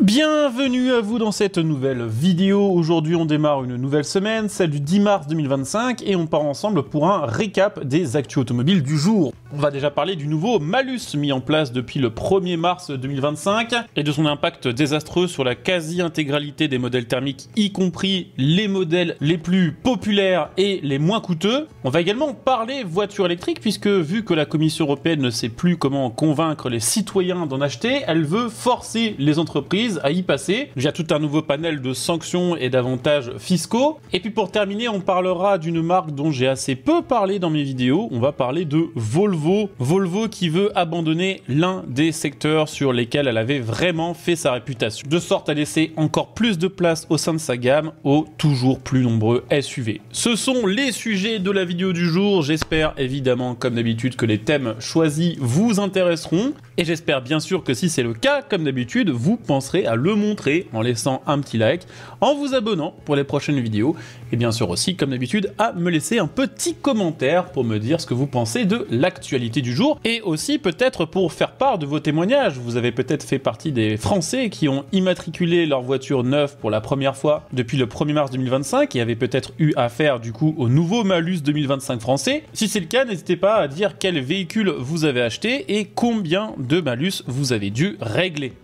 Bienvenue à vous dans cette nouvelle vidéo. Aujourd'hui on démarre une nouvelle semaine, celle du 10 mars 2025, et on part ensemble pour un récap des actus automobiles du jour. On va déjà parler du nouveau malus mis en place depuis le 1er mars 2025 et de son impact désastreux sur la quasi-intégralité des modèles thermiques, y compris les modèles les plus populaires et les moins coûteux. On va également parler voitures électriques puisque vu que la Commission européenne ne sait plus comment convaincre les citoyens d'en acheter, elle veut forcer les entreprises à y passer. Il y a tout un nouveau panel de sanctions et d'avantages fiscaux. Et puis pour terminer, on parlera d'une marque dont j'ai assez peu parlé dans mes vidéos. On va parler de Volvo. Volvo qui veut abandonner l'un des secteurs sur lesquels elle avait vraiment fait sa réputation, de sorte à laisser encore plus de place au sein de sa gamme aux toujours plus nombreux SUV. Ce sont les sujets de la vidéo du jour. J'espère évidemment, comme d'habitude, que les thèmes choisis vous intéresseront. Et j'espère bien sûr que si c'est le cas, comme d'habitude, vous penserez à le montrer en laissant un petit like, en vous abonnant pour les prochaines vidéos, et bien sûr aussi, comme d'habitude, à me laisser un petit commentaire pour me dire ce que vous pensez de l'actualité du jour, et aussi peut-être pour faire part de vos témoignages. Vous avez peut-être fait partie des Français qui ont immatriculé leur voiture neuve pour la première fois depuis le 1er mars 2025, et avaient peut-être eu affaire du coup au nouveau malus 2025 français. Si c'est le cas, n'hésitez pas à dire quel véhicule vous avez acheté et combien de malus vous avez dû régler.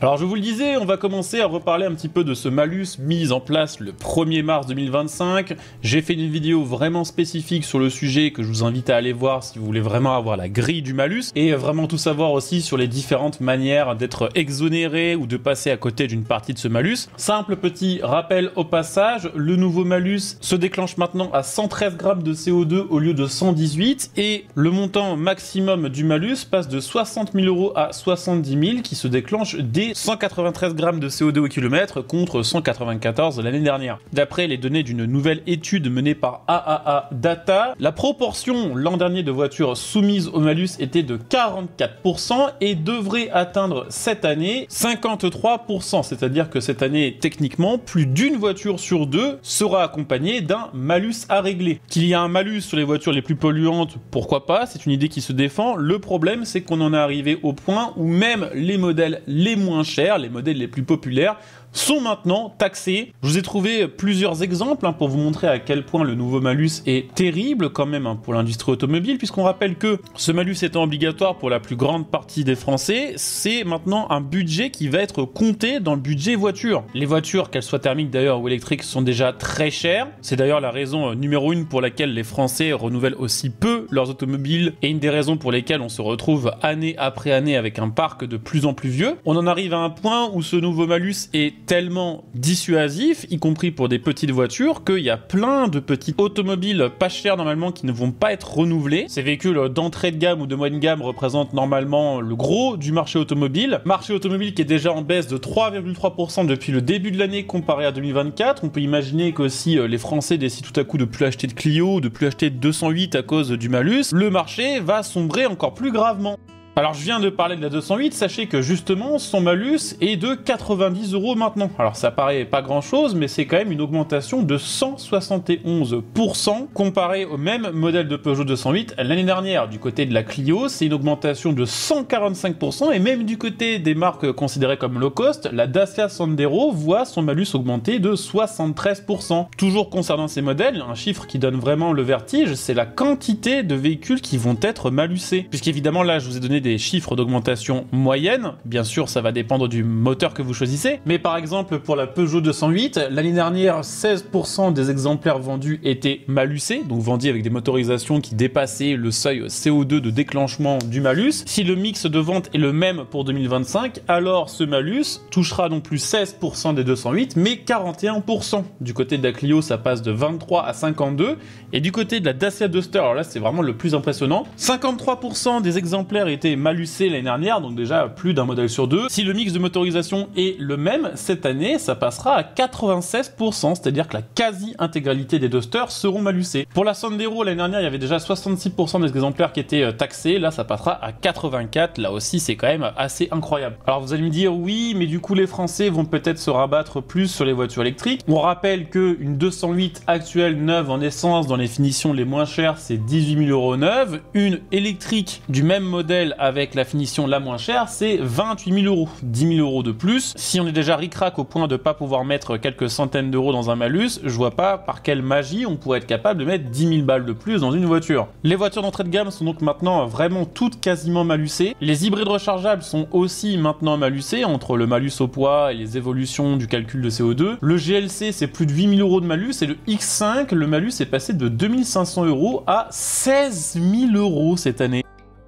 Alors je vous le disais, on va commencer à reparler un petit peu de ce malus mis en place le 1er mars 2025. J'ai fait une vidéo vraiment spécifique sur le sujet que je vous invite à aller voir si vous voulez vraiment avoir la grille du malus et vraiment tout savoir aussi sur les différentes manières d'être exonéré ou de passer à côté d'une partie de ce malus. Simple petit rappel au passage, le nouveau malus se déclenche maintenant à 113 grammes de CO2 au lieu de 118 et le montant maximum du malus passe de 60 000 € à 70 000 qui se déclenche dès 193 grammes de CO2 au kilomètre contre 194 l'année dernière. D'après les données d'une nouvelle étude menée par AAA Data, la proportion l'an dernier de voitures soumises au malus était de 44% et devrait atteindre cette année 53%. C'est-à-dire que cette année, techniquement, plus d'une voiture sur deux sera accompagnée d'un malus à régler. Qu'il y a un malus sur les voitures les plus polluantes, pourquoi pas, c'est une idée qui se défend. Le problème, c'est qu'on en est arrivé au point où même les modèles les moins chers, les modèles les plus populaires, sont maintenant taxés. Je vous ai trouvé plusieurs exemples pour vous montrer à quel point le nouveau malus est terrible quand même pour l'industrie automobile, puisqu'on rappelle que ce malus étant obligatoire pour la plus grande partie des Français, c'est maintenant un budget qui va être compté dans le budget voiture. Les voitures, qu'elles soient thermiques d'ailleurs ou électriques, sont déjà très chères. C'est d'ailleurs la raison numéro 1 pour laquelle les Français renouvellent aussi peu leurs automobiles et une des raisons pour lesquelles on se retrouve année après année avec un parc de plus en plus vieux. On en arrive à un point où ce nouveau malus est tellement dissuasif, y compris pour des petites voitures, qu'il y a plein de petites automobiles pas chères normalement qui ne vont pas être renouvelées. Ces véhicules d'entrée de gamme ou de moyenne gamme représentent normalement le gros du marché automobile. Marché automobile qui est déjà en baisse de 3,3% depuis le début de l'année comparé à 2024. On peut imaginer que si les Français décident tout à coup de plus acheter de Clio, de plus acheter de 208 à cause du malus, le marché va sombrer encore plus gravement. Alors je viens de parler de la 208, sachez que justement son malus est de 90 € maintenant. Alors ça paraît pas grand chose, mais c'est quand même une augmentation de 171% comparé au même modèle de Peugeot 208 l'année dernière. Du côté de la Clio, c'est une augmentation de 145% et même du côté des marques considérées comme low cost, la Dacia Sandero voit son malus augmenter de 73%. Toujours concernant ces modèles, un chiffre qui donne vraiment le vertige, c'est la quantité de véhicules qui vont être malusés. Puisqu'évidemment là je vous ai donné des chiffres d'augmentation moyenne, bien sûr ça va dépendre du moteur que vous choisissez, mais par exemple pour la Peugeot 208, l'année dernière 16% des exemplaires vendus étaient malusés, donc vendus avec des motorisations qui dépassaient le seuil CO2 de déclenchement du malus. Si le mix de vente est le même pour 2025, alors ce malus touchera non plus 16% des 208, mais 41%. Du côté de la Clio, ça passe de 23 à 52, et du côté de la Dacia Duster, alors là c'est vraiment le plus impressionnant, 53% des exemplaires étaient malusé l'année dernière, donc déjà plus d'un modèle sur deux. Si le mix de motorisation est le même, cette année, ça passera à 96%, c'est-à-dire que la quasi-intégralité des Dusters seront malusés. Pour la Sandero, l'année dernière, il y avait déjà 66% des exemplaires qui étaient taxés, là ça passera à 84%, là aussi c'est quand même assez incroyable. Alors vous allez me dire, oui, mais du coup les Français vont peut-être se rabattre plus sur les voitures électriques. On rappelle qu'une 208 actuelle neuve en essence dans les finitions les moins chères, c'est 18 000 € neuve, une électrique du même modèle avec la finition la moins chère, c'est 28 000 euros. 10 000 euros de plus. Si on est déjà ric-rac au point de pas pouvoir mettre quelques centaines d'euros dans un malus, je vois pas par quelle magie on pourrait être capable de mettre 10 000 balles de plus dans une voiture. Les voitures d'entrée de gamme sont donc maintenant vraiment toutes quasiment malusées. Les hybrides rechargeables sont aussi maintenant malusés, entre le malus au poids et les évolutions du calcul de CO2. Le GLC, c'est plus de 8 000 euros de malus, et le X5, le malus est passé de 2 500 euros à 16 000 euros cette année.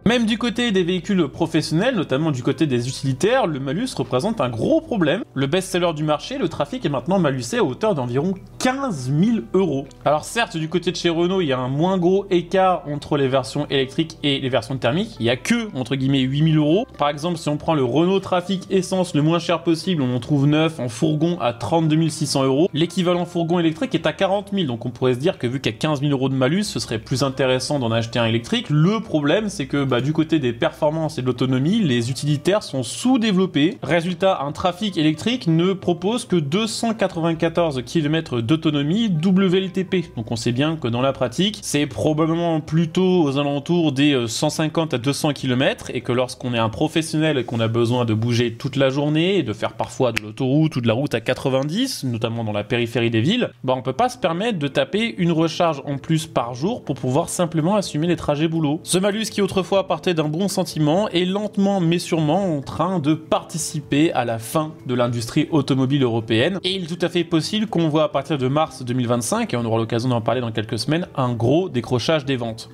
Même du côté des véhicules professionnels, notamment du côté des utilitaires, le malus représente un gros problème. Le best-seller du marché, le Trafic, est maintenant malusé à hauteur d'environ 15 000 euros. Alors certes, du côté de chez Renault, il y a un moins gros écart entre les versions électriques et les versions thermiques. Il n'y a que, entre guillemets, 8 000 euros. Par exemple, si on prend le Renault Trafic essence le moins cher possible, on en trouve neuf en fourgon à 32 600 euros. L'équivalent fourgon électrique est à 40 000. Donc on pourrait se dire que vu qu'il y a 15 000 euros de malus, ce serait plus intéressant d'en acheter un électrique. Le problème, c'est que du côté des performances et de l'autonomie, les utilitaires sont sous-développés. Résultat, un Trafic électrique ne propose que 294 km d'autonomie WLTP. Donc on sait bien que dans la pratique, c'est probablement plutôt aux alentours des 150 à 200 km, et que lorsqu'on est un professionnel et qu'on a besoin de bouger toute la journée et de faire parfois de l'autoroute ou de la route à 90, notamment dans la périphérie des villes, on peut pas se permettre de taper une recharge en plus par jour pour pouvoir simplement assumer les trajets boulot. Ce malus qui autrefois partait d'un bon sentiment est lentement mais sûrement en train de participer à la fin de l'industrie automobile européenne, et il est tout à fait possible qu'on voit à partir de mars 2025, et on aura l'occasion d'en parler dans quelques semaines, un gros décrochage des ventes.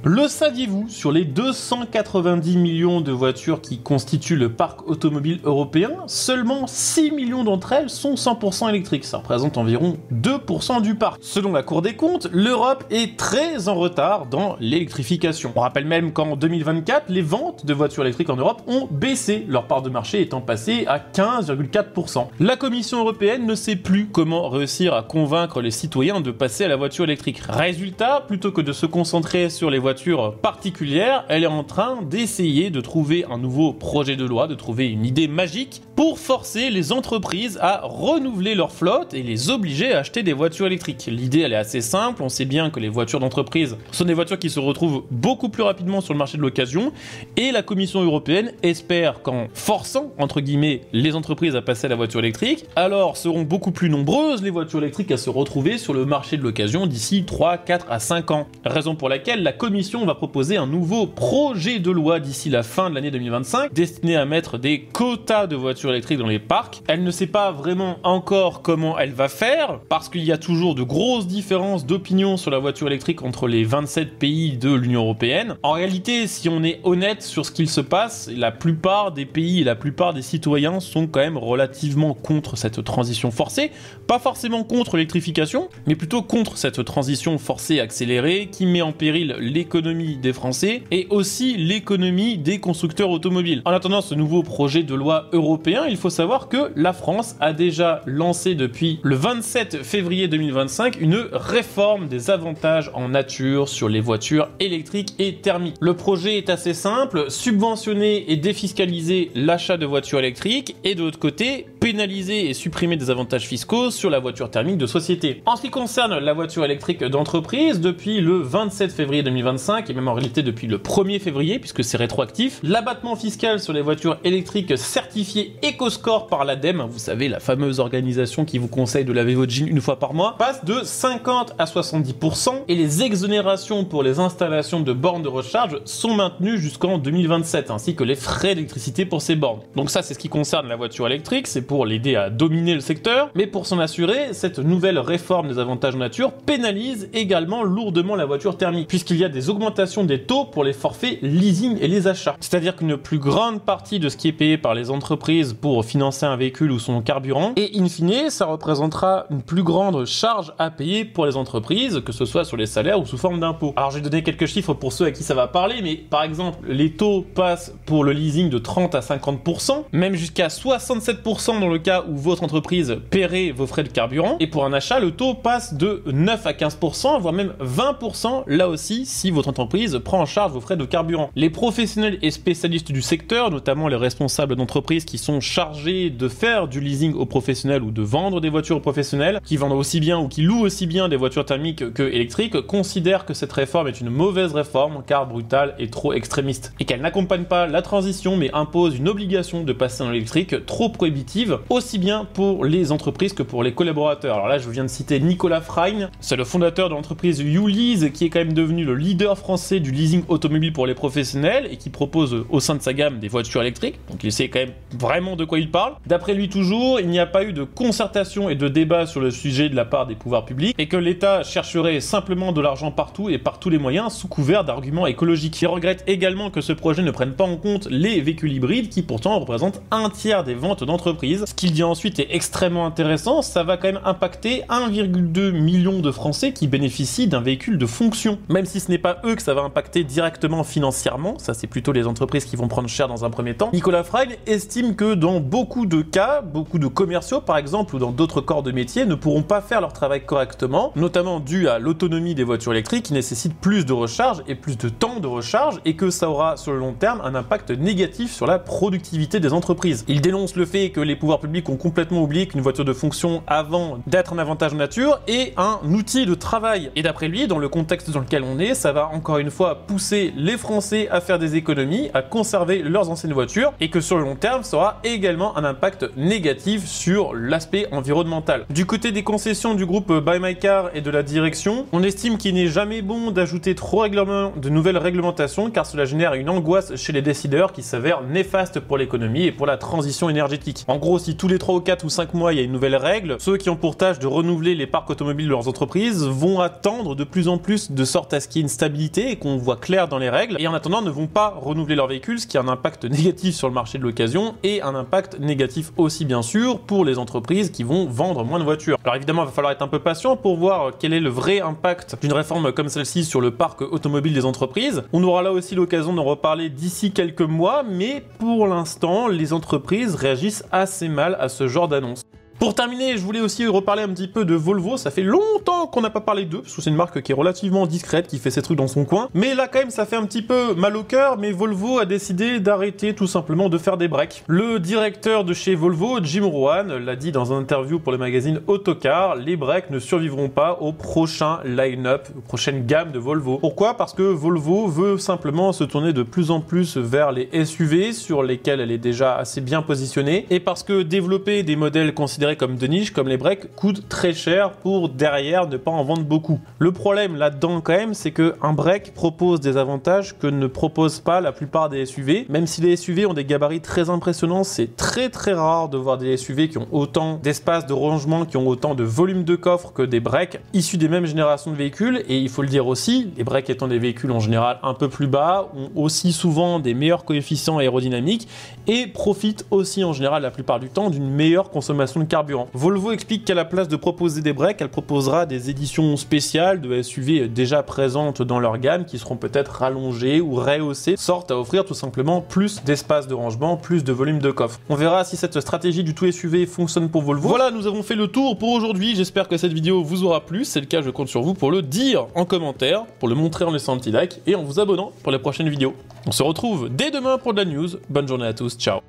Le saviez-vous, sur les 290 millions de voitures qui constituent le parc automobile européen, seulement 6 millions d'entre elles sont 100% électriques. Ça représente environ 2% du parc. Selon la Cour des comptes, l'Europe est très en retard dans l'électrification. On rappelle même qu'en 2024, les ventes de voitures électriques en Europe ont baissé, leur part de marché étant passée à 15,4%. La Commission européenne ne sait plus comment réussir à convaincre les citoyens de passer à la voiture électrique. Résultat, plutôt que de se concentrer sur les voitures particulière, elle est en train d'essayer de trouver un nouveau projet de loi, de trouver une idée magique pour forcer les entreprises à renouveler leur flotte et les obliger à acheter des voitures électriques. L'idée, elle est assez simple. On sait bien que les voitures d'entreprise sont des voitures qui se retrouvent beaucoup plus rapidement sur le marché de l'occasion, et la Commission européenne espère qu'en forçant, entre guillemets, les entreprises à passer à la voiture électrique, alors seront beaucoup plus nombreuses les voitures électriques à se retrouver sur le marché de l'occasion d'ici 3, 4 à 5 ans. Raison pour laquelle la Commission va proposer un nouveau projet de loi d'ici la fin de l'année 2025, destiné à mettre des quotas de voitures électriques dans les parcs. Elle ne sait pas vraiment encore comment elle va faire, parce qu'il y a toujours de grosses différences d'opinion sur la voiture électrique entre les 27 pays de l'Union européenne. En réalité, si on est honnête sur ce qu'il se passe, la plupart des pays et la plupart des citoyens sont quand même relativement contre cette transition forcée. Pas forcément contre l'électrification, mais plutôt contre cette transition forcée accélérée qui met en péril l'économie des Français et aussi l'économie des constructeurs automobiles. En attendant ce nouveau projet de loi européen, il faut savoir que la France a déjà lancé depuis le 27 février 2025 une réforme des avantages en nature sur les voitures électriques et thermiques. Le projet est assez simple: subventionner et défiscaliser l'achat de voitures électriques, et de l'autre côté, pénaliser et supprimer des avantages fiscaux sur la voiture thermique de société. En ce qui concerne la voiture électrique d'entreprise, depuis le 27 février 2025, et même en réalité depuis le 1er février, puisque c'est rétroactif, l'abattement fiscal sur les voitures électriques certifiées EcoScore par l'ADEME, vous savez, la fameuse organisation qui vous conseille de laver votre jean une fois par mois, passe de 50 à 70%, et les exonérations pour les installations de bornes de recharge sont maintenues jusqu'en 2027, ainsi que les frais d'électricité pour ces bornes. Donc ça, c'est ce qui concerne la voiture électrique, c'est pour l'aider à dominer le secteur, mais pour s'en assurer, cette nouvelle réforme des avantages en nature pénalise également lourdement la voiture thermique, puisqu'il y a des augmentation des taux pour les forfaits leasing et les achats. C'est-à-dire qu'une plus grande partie de ce qui est payé par les entreprises pour financer un véhicule ou son carburant, et in fine, ça représentera une plus grande charge à payer pour les entreprises, que ce soit sur les salaires ou sous forme d'impôts. Alors je vais donner quelques chiffres pour ceux à qui ça va parler, mais par exemple, les taux passent pour le leasing de 30 à 50%, même jusqu'à 67% dans le cas où votre entreprise paierait vos frais de carburant. Et pour un achat, le taux passe de 9 à 15%, voire même 20% là aussi si votre entreprise prend en charge vos frais de carburant. Les professionnels et spécialistes du secteur, notamment les responsables d'entreprises qui sont chargés de faire du leasing aux professionnels ou de vendre des voitures aux professionnels, qui vendent aussi bien ou qui louent aussi bien des voitures thermiques que électriques, considèrent que cette réforme est une mauvaise réforme car brutale et trop extrémiste. Et qu'elle n'accompagne pas la transition mais impose une obligation de passer dans l'électrique trop prohibitive, aussi bien pour les entreprises que pour les collaborateurs. Alors là, je viens de citer Nicolas Frein, c'est le fondateur de l'entreprise YouLease qui est quand même devenu le leader français du leasing automobile pour les professionnels et qui propose au sein de sa gamme des voitures électriques, donc il sait quand même vraiment de quoi il parle. D'après lui toujours, il n'y a pas eu de concertation et de débat sur le sujet de la part des pouvoirs publics et que l'État chercherait simplement de l'argent partout et par tous les moyens sous couvert d'arguments écologiques. Il regrette également que ce projet ne prenne pas en compte les véhicules hybrides qui pourtant représentent un tiers des ventes d'entreprises. Ce qu'il dit ensuite est extrêmement intéressant, ça va quand même impacter 1,2 million de Français qui bénéficient d'un véhicule de fonction. Même si ce n'est pas eux que ça va impacter directement financièrement, ça c'est plutôt les entreprises qui vont prendre cher dans un premier temps, Nicolas Frein estime que dans beaucoup de cas, beaucoup de commerciaux par exemple ou dans d'autres corps de métier ne pourront pas faire leur travail correctement, notamment dû à l'autonomie des voitures électriques qui nécessitent plus de recharge et plus de temps de recharge et que ça aura sur le long terme un impact négatif sur la productivité des entreprises. Il dénonce le fait que les pouvoirs publics ont complètement oublié qu'une voiture de fonction avant d'être un avantage nature est un outil de travail. Et d'après lui, dans le contexte dans lequel on est, ça va encore une fois pousser les Français à faire des économies, à conserver leurs anciennes voitures et que sur le long terme, ça aura également un impact négatif sur l'aspect environnemental. Du côté des concessions du groupe Buy My Car et de la direction, on estime qu'il n'est jamais bon d'ajouter trop de nouvelles réglementations car cela génère une angoisse chez les décideurs qui s'avère néfaste pour l'économie et pour la transition énergétique. En gros, si tous les 3 ou 4 ou 5 mois il y a une nouvelle règle, ceux qui ont pour tâche de renouveler les parcs automobiles de leurs entreprises vont attendre de plus en plus de sorte à ce qu'il y ait une stabilité et qu'on voit clair dans les règles et en attendant ne vont pas renouveler leurs véhicules, ce qui a un impact négatif sur le marché de l'occasion et un impact négatif aussi bien sûr pour les entreprises qui vont vendre moins de voitures. Alors évidemment, il va falloir être un peu patient pour voir quel est le vrai impact d'une réforme comme celle-ci sur le parc automobile des entreprises. On aura là aussi l'occasion d'en reparler d'ici quelques mois, mais pour l'instant, les entreprises réagissent assez mal à ce genre d'annonce. Pour terminer, je voulais aussi reparler un petit peu de Volvo. Ça fait longtemps qu'on n'a pas parlé d'eux, parce que c'est une marque qui est relativement discrète, qui fait ses trucs dans son coin. Mais là, quand même, ça fait un petit peu mal au cœur, mais Volvo a décidé d'arrêter tout simplement de faire des breaks. Le directeur de chez Volvo, Jim Rowan, l'a dit dans un interview pour le magazine Autocar, les breaks ne survivront pas au prochain line-up, aux prochaines gammes de Volvo. Pourquoi? Parce que Volvo veut simplement se tourner de plus en plus vers les SUV, sur lesquels elle est déjà assez bien positionnée, et parce que développer des modèles considérés comme de niche, comme les breaks, coûte très cher pour derrière ne pas en vendre beaucoup. Le problème là-dedans quand même, c'est que un break propose des avantages que ne proposent pas la plupart des SUV. Même si les SUV ont des gabarits très impressionnants, c'est très rare de voir des SUV qui ont autant d'espace de rangement, qui ont autant de volume de coffre que des breaks issus des mêmes générations de véhicules. Et il faut le dire aussi, les breaks étant des véhicules en général un peu plus bas, ont aussi souvent des meilleurs coefficients aérodynamiques et profitent aussi en général la plupart du temps d'une meilleure consommation de carburant. Volvo explique qu'à la place de proposer des breaks, elle proposera des éditions spéciales de SUV déjà présentes dans leur gamme qui seront peut-être rallongées ou rehaussées, sorte à offrir tout simplement plus d'espace de rangement, plus de volume de coffre. On verra si cette stratégie du tout SUV fonctionne pour Volvo. Voilà, nous avons fait le tour pour aujourd'hui. J'espère que cette vidéo vous aura plu. Si c'est le cas, je compte sur vous pour le dire en commentaire, pour le montrer en laissant un petit like et en vous abonnant pour les prochaines vidéos. On se retrouve dès demain pour de la news. Bonne journée à tous, ciao.